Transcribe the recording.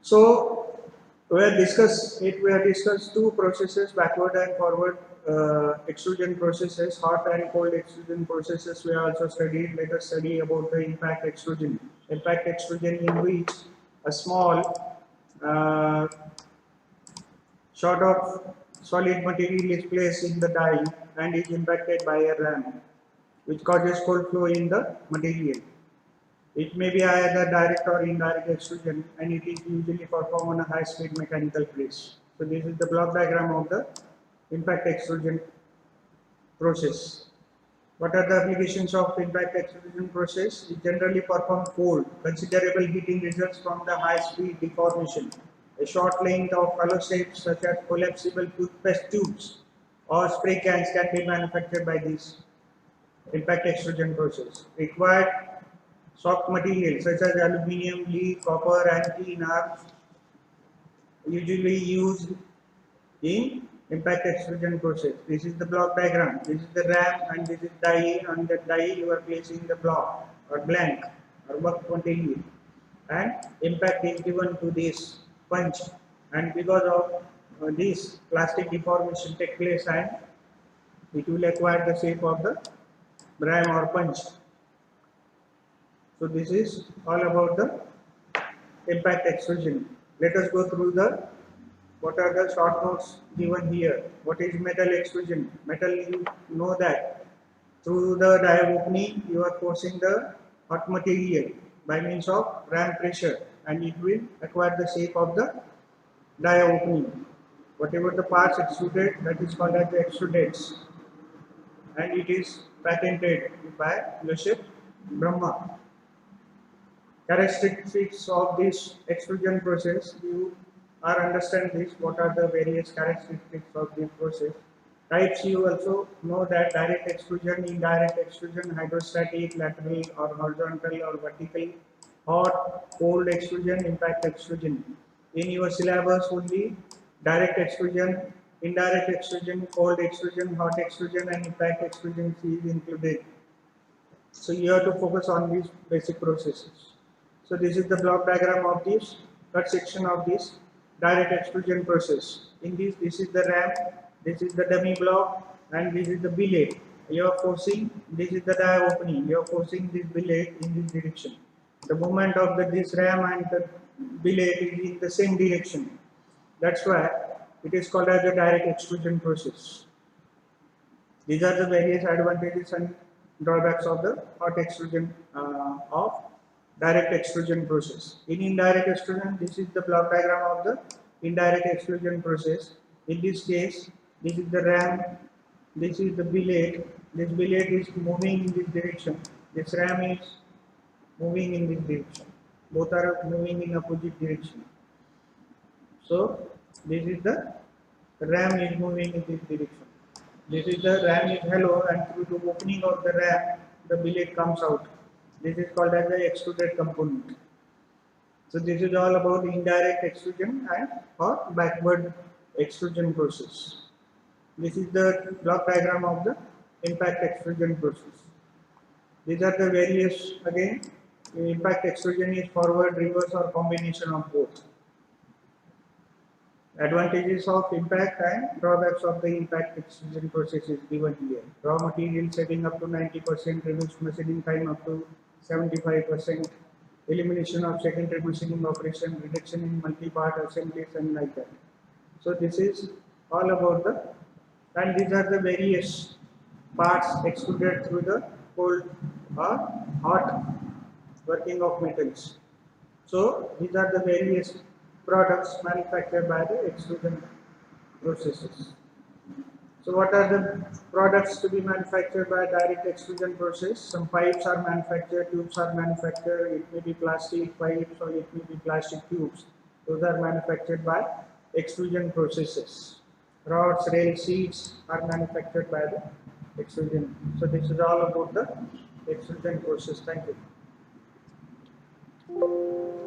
So we have discussed two processes, backward and forward extrusion processes, hot and cold extrusion processes. We also studied. Let us study about the impact extrusion. Impact extrusion, in which a small uh, shot of solid material is placed in the die and is impacted by a ram, which causes cold flow in the material. It may be either direct or indirect extrusion, and it is usually performed on a high-speed mechanical press. So this is the block diagram of the impact extrusion process. What are the applications of impact extrusion process? It generally performs cold. Considerable heating results from the high-speed deformation. A short length of hollow shapes such as collapsible toothpaste tubes or spray cans can be manufactured by this impact extrusion process. Required soft materials such as aluminium, lead, copper and tin are usually used in impact extrusion process. This is the block diagram. This is the ram and this is die. On the die you are placing the block or blank or work material, and impact is given to this punch, and because of this plastic deformation take place and it will acquire the shape of the ram or punch. So this is all about the impact extrusion. Let us go through the what are the short notes given here. What is metal extrusion? Metal, you know that through the die opening you are forcing the hot material by means of ram pressure, and it will acquire the shape of the die opening. Whatever the parts extruded, that is called as the extrudates, and it is patented by Joseph Brahma. Characteristics of this extrusion process, you are understand this, what are the various characteristics of this process. Types, you also know that direct extrusion, indirect extrusion, hydrostatic, lateral or horizontal or vertical, hot, cold extrusion, impact extrusion. In your syllabus only direct extrusion, indirect extrusion, cold extrusion, hot extrusion and impact extrusion is included. So you have to focus on these basic processes. So this is the block diagram of this cut section of this direct extrusion process. In this is the ram, this is the dummy block, and this is the billet. You are forcing, this is the die opening, you are forcing this billet in this direction. The movement of this ram and the billet is in the same direction. That's why it is called as the direct extrusion process. These are the various advantages and drawbacks of the hot extrusion of direct extrusion process. In indirect extrusion, this is the block diagram of the indirect extrusion process. In this case, this is the ram, this is the billet. This billet is moving in this direction. This ram is moving in this direction. Both are moving in opposite direction. So this is the ram is moving in this direction. This is the ram is hollow, and through the opening of the ram, the billet comes out. This is called as the extruded component. So this is all about indirect extrusion and or backward extrusion process. This is the block diagram of the impact extrusion process. These are the various, again, impact extrusion is forward, reverse or combination of both. Advantages of impact and drawbacks of the impact extrusion process is given here. Raw material saving up to 90%, reduced machining time up to 75%, elimination of secondary machining operation, reduction in multi-part assemblies and like that. So this is all about the, and these are the various parts extruded through the cold or hot working of metals. So these are the various products manufactured by the extrusion processes. So what are the products to be manufactured by direct extrusion process? Some pipes are manufactured, tubes are manufactured, it may be plastic pipes or it may be plastic tubes. Those are manufactured by extrusion processes. Rods, rail, seats are manufactured by the extrusion. So this is all about the extrusion process. Thank you.